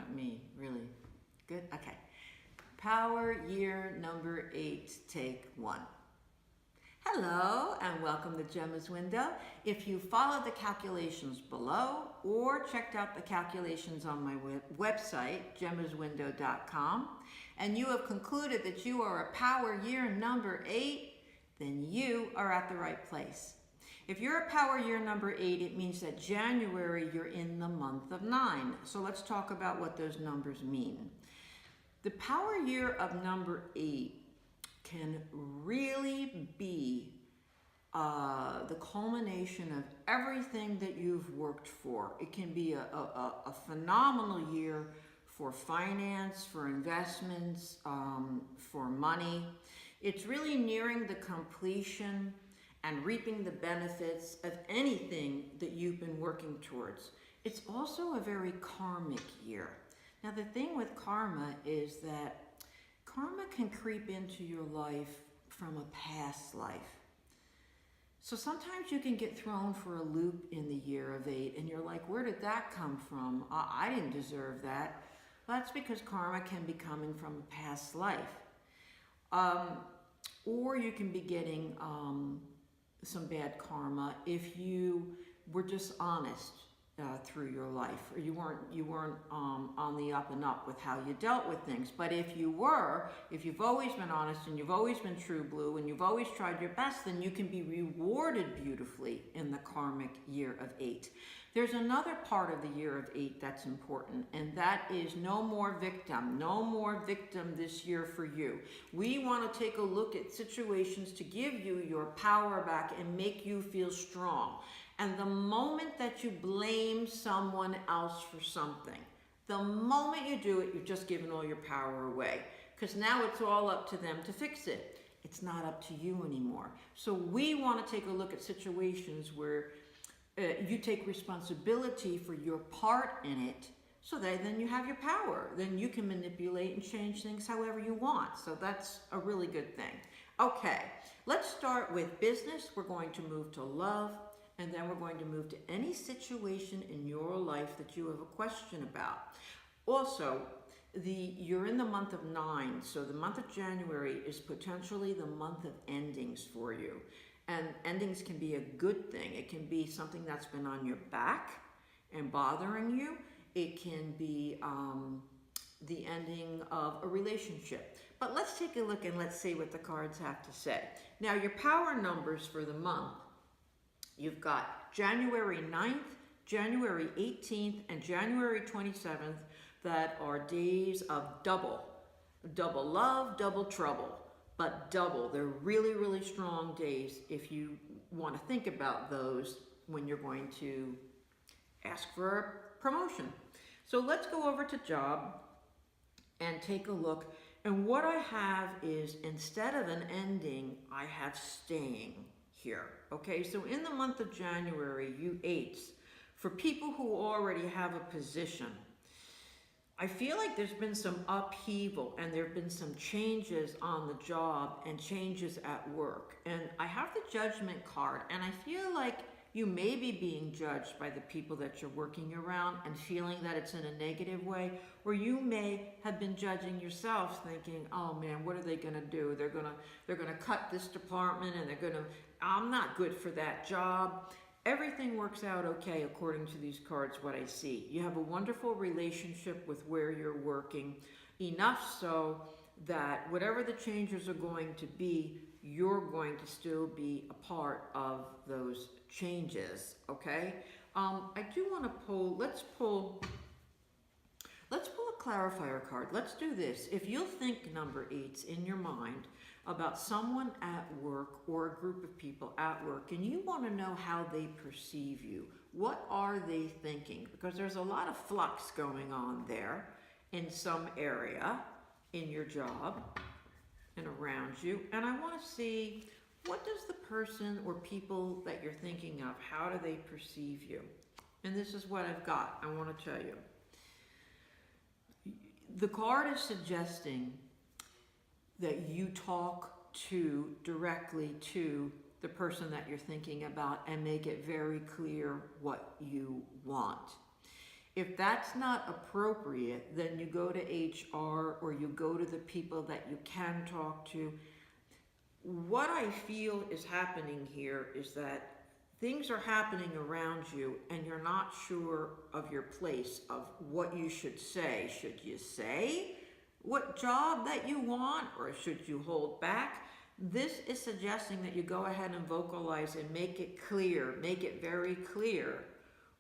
about me, really. Good? Okay. Power year number 8, take 1. Hello and welcome to Gemma's Window. If you followed the calculations below or checked out the calculations on my website, gemmaswindow.com, and you have concluded that you are a power year number 8, then you are at the right place. If you're a power year number 8, it means that January you're in the month of 9. So let's talk about what those numbers mean. The power year of number 8 can really be the culmination of everything that you've worked for. It can be a phenomenal year for finance, for investments, for money. It's really nearing the completion and reaping the benefits of anything that you've been working towards. It's also a very karmic year. Now the thing with karma is that karma can creep into your life from a past life. So sometimes you can get thrown for a loop in the year of 8 and you're like, where did that come from? I didn't deserve that. Well, that's because karma can be coming from a past life. Or you can be getting some bad karma if you were dishonest through your life, or you weren't on the up and up with how you dealt with things. But if you've always been honest and you've always been true blue and you've always tried your best, then you can be rewarded beautifully in the karmic year of 8. There's another part of the year of 8 that's important, and that is no more victim. No more victim this year for you. We want to take a look at situations to give you your power back and make you feel strong. And the moment that you blame someone else for something, the moment you do it, you've just given all your power away. Because now it's all up to them to fix it. It's not up to you anymore. So we want to take a look at situations where you take responsibility for your part in it, so that then you have your power. Then you can manipulate and change things however you want. So that's a really good thing. Okay, let's start with business. We're going to move to love. And then we're going to move to any situation in your life that you have a question about. Also, you're in the month of 9, so the month of January is potentially the month of endings for you. And endings can be a good thing. It can be something that's been on your back and bothering you. It can be the ending of a relationship. But let's take a look and let's see what the cards have to say. Now, your power numbers for the month. You've got January 9th, January 18th, and January 27th that are days of double. Double love, double trouble, but double. They're really, really strong days if you want to think about those when you're going to ask for a promotion. So let's go over to job and take a look. And what I have is, instead of an ending, I have staying here. Okay, so in the month of January, you 8s, for people who already have a position, I feel like there's been some upheaval and there have been some changes on the job and changes at work. And I have the judgment card, and I feel like you may be being judged by the people that you're working around and feeling that it's in a negative way, or you may have been judging yourself thinking, oh man, what are they gonna do? They're gonna cut this department, and I'm not good for that job. Everything works out okay according to these cards, what I see. You have a wonderful relationship with where you're working, enough so that whatever the changes are going to be, you're going to still be a part of those changes, okay? I do want to pull, let's pull a clarifier card. Let's do this. If you'll think number 8s in your mind about someone at work or a group of people at work, and you want to know how they perceive you, what are they thinking? Because there's a lot of flux going on there in some area in your job and around you, and I want to see, what does the person or people that you're thinking of, how do they perceive you? And this is what I've got. I want to tell you. The card is suggesting that you talk directly to the person that you're thinking about and make it very clear what you want. If that's not appropriate, then you go to HR or you go to the people that you can talk to. What I feel is happening here is that things are happening around you and you're not sure of your place, of what you should say. Should you say what job that you want, or should you hold back? This is suggesting that you go ahead and vocalize and make it clear, make it very clear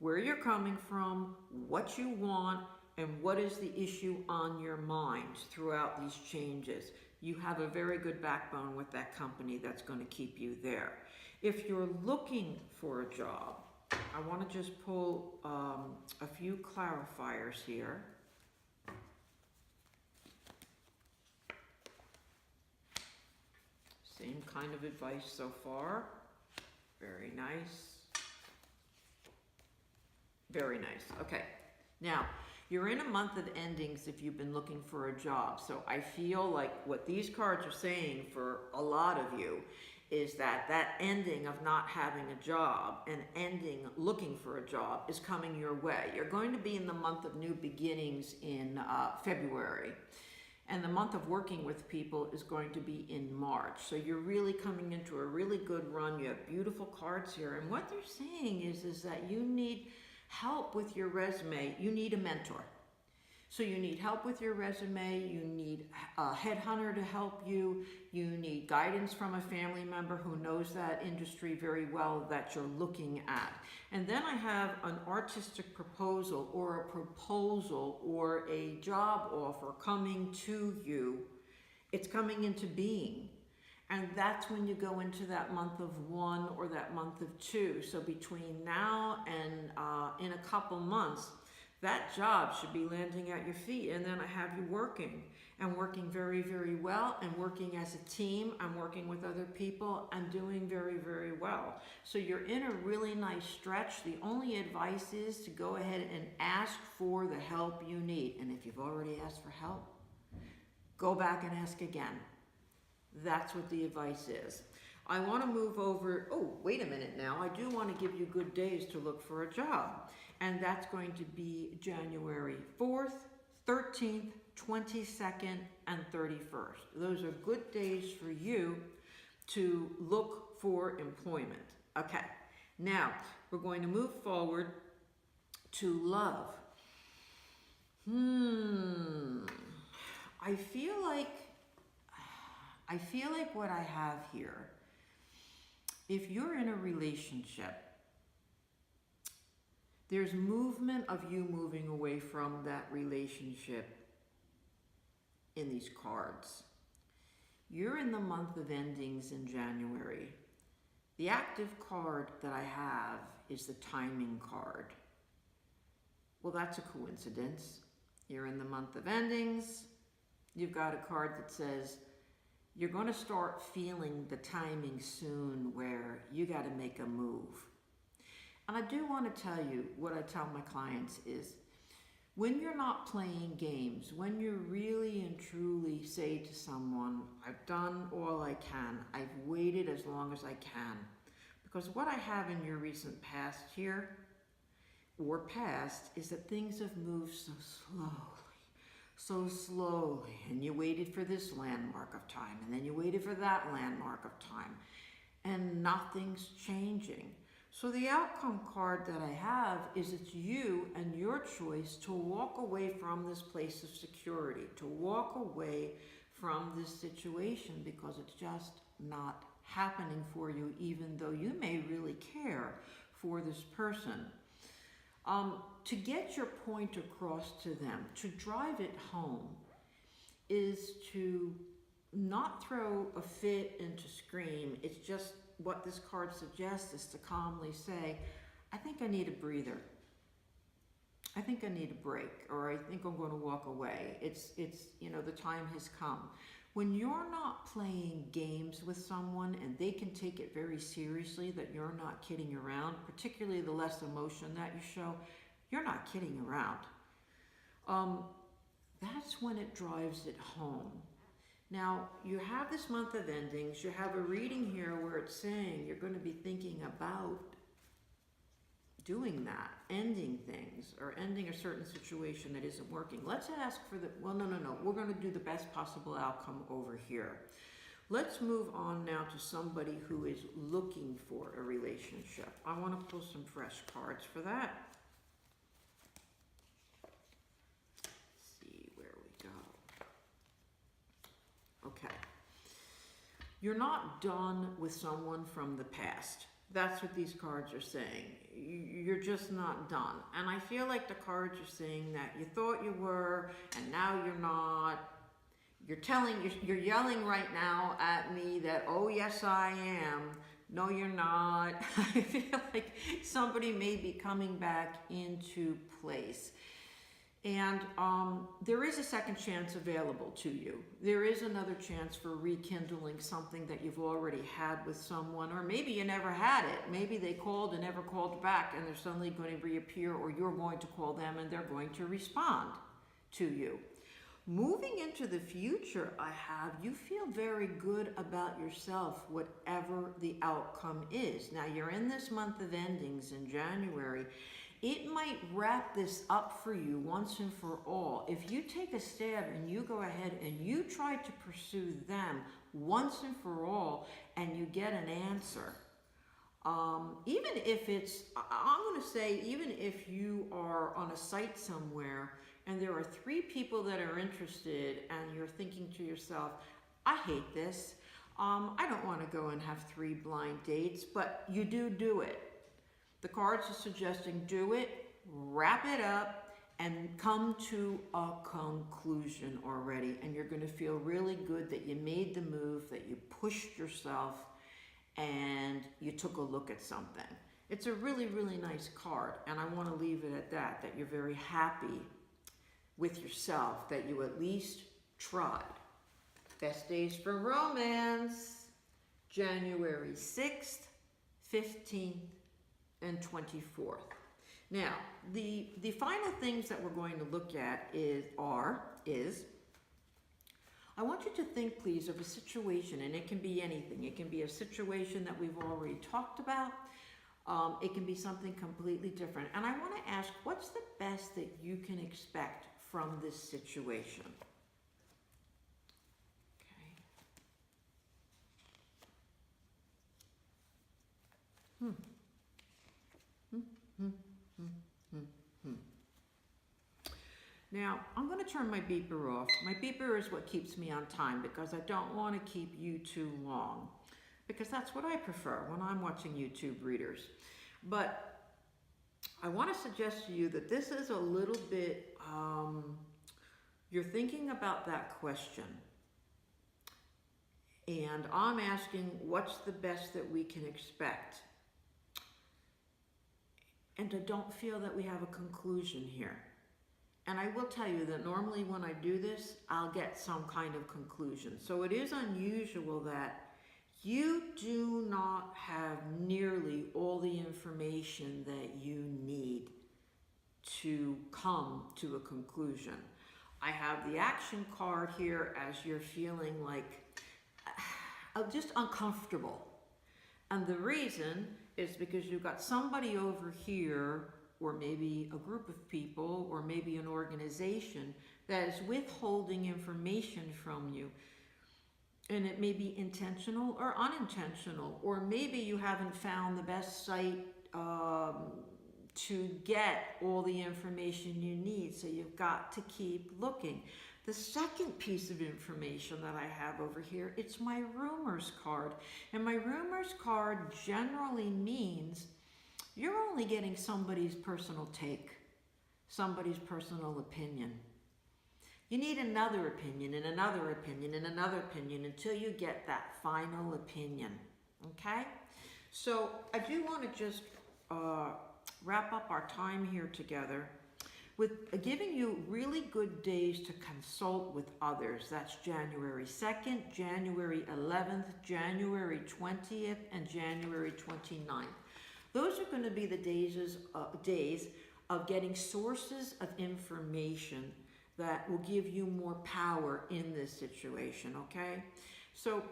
where you're coming from, what you want, and what is the issue on your mind throughout these changes. You have a very good backbone with that company that's going to keep you there. If you're looking for a job, I want to just pull a few clarifiers here. Same kind of advice so far. Very nice. Very nice. Okay. Now, you're in a month of endings if you've been looking for a job. So I feel like what these cards are saying for a lot of you is that that ending of not having a job and ending looking for a job is coming your way. You're going to be in the month of new beginnings in February. And the month of working with people is going to be in March. So you're really coming into a really good run. You have beautiful cards here. And what they're saying is that you need help with your resume. You need a mentor. So you need help with your resume. You need a headhunter to help you. You need guidance from a family member who knows that industry very well that you're looking at. And then I have an artistic proposal or a job offer coming to you. It's coming into being. And that's when you go into that month of 1 or that month of 2. So between now and in a couple months, that job should be landing at your feet. And then I have you working and working very, very well and working as a team. I'm working with other people and doing very, very well. So you're in a really nice stretch. The only advice is to go ahead and ask for the help you need. And if you've already asked for help, go back and ask again. That's what the advice is. I want to move over. Oh, wait a minute now. I do want to give you good days to look for a job. And that's going to be January 4th, 13th, 22nd, and 31st. Those are good days for you to look for employment. Okay. Now, we're going to move forward to love. I feel like what I have here, if you're in a relationship, there's movement of you moving away from that relationship in these cards. You're in the month of endings in January. The active card that I have is the timing card. Well, that's a coincidence. You're in the month of endings. You've got a card that says, you're going to start feeling the timing soon where you got to make a move. And I do want to tell you what I tell my clients is, when you're not playing games, when you really and truly say to someone, I've done all I can, I've waited as long as I can. Because what I have in your recent past here, or past, is that things have moved so slowly, and you waited for this landmark of time, and then you waited for that landmark of time, and nothing's changing. So the outcome card that I have is it's you and your choice to walk away from this place of security, to walk away from this situation because it's just not happening for you, even though you may really care for this person. To get your point across to them, to drive it home, is to not throw a fit and to scream. It's just what this card suggests is to calmly say, I think I need a breather. I think I need a break, or I think I'm going to walk away. It's the time has come. When you're not playing games with someone and they can take it very seriously that you're not kidding around, particularly the less emotion that you show, you're not kidding around. That's when it drives it home. Now, you have this month of endings. You have a reading here where it's saying you're going to be thinking about doing that, ending things. things or ending a certain situation that isn't working. Let's ask for the, well, no, no, no. We're going to do the best possible outcome over here. Let's move on now to somebody who is looking for a relationship. I want to pull some fresh cards for that. Let's see where we go. Okay. You're not done with someone from the past. That's what these cards are saying. You're just not done. And I feel like the cards are saying that you thought you were, and now you're not. You're yelling right now at me that, oh yes I am. No you're not. I feel like somebody may be coming back into place. And there is a second chance available to you. There is another chance for rekindling something that you've already had with someone, or maybe you never had it. Maybe they called and never called back, and they're suddenly going to reappear, or you're going to call them and they're going to respond to you. Moving into the future, you feel very good about yourself, whatever the outcome is. Now, you're in this month of endings in January. It might wrap this up for you once and for all. If you take a stab and you go ahead and you try to pursue them once and for all, and you get an answer, even if it's, I'm going to say, even if you are on a site somewhere and there are 3 people that are interested and you're thinking to yourself, I hate this. I don't want to go and have 3 blind dates, but you do it. The cards are suggesting do it, wrap it up, and come to a conclusion already. And you're going to feel really good that you made the move, that you pushed yourself, and you took a look at something. It's a really, really nice card, and I want to leave it at that, that you're very happy with yourself, that you at least tried. Best days for romance, January 6th, 15th, and 24th. Now, the final things that we're going to look at is I want you to think, please, of a situation, and it can be anything. It can be a situation that we've already talked about. It can be something completely different. And I want to ask, what's the best that you can expect from this situation? Okay. Now, I'm going to turn my beeper off. My beeper is what keeps me on time because I don't want to keep you too long, because that's what I prefer when I'm watching YouTube readers. But I want to suggest to you that this is a little bit, you're thinking about that question. And I'm asking, what's the best that we can expect? And I don't feel that we have a conclusion here. And I will tell you that normally when I do this, I'll get some kind of conclusion. So it is unusual that you do not have nearly all the information that you need to come to a conclusion. I have the action card here as you're feeling like just uncomfortable. And the reason is because you've got somebody over here, or maybe a group of people, or maybe an organization that is withholding information from you. And it may be intentional or unintentional, or maybe you haven't found the best site to get all the information you need, so you've got to keep looking. The second piece of information that I have over here, it's my rumors card. And my rumors card generally means you're only getting somebody's personal take, somebody's personal opinion. You need another opinion and another opinion and another opinion until you get that final opinion, okay? So I do want to just wrap up our time here together with giving you really good days to consult with others. That's January 2nd, January 11th, January 20th, and January 29th. Those are going to be the days of getting sources of information that will give you more power in this situation, okay? So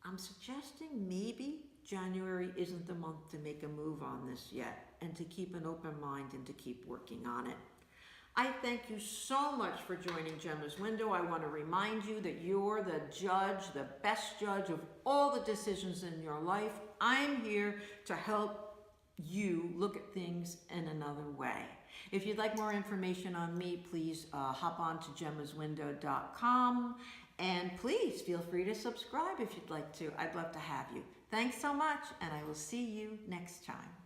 I'm suggesting maybe January isn't the month to make a move on this yet. and to keep an open mind and to keep working on it. I thank you so much for joining Jemma's Window. I want to remind you that you're the judge, the best judge of all the decisions in your life. I'm here to help you look at things in another way. If you'd like more information on me, please hop on to gemmaswindow.com, and please feel free to subscribe if you'd like to. I'd love to have you. Thanks so much, and I will see you next time.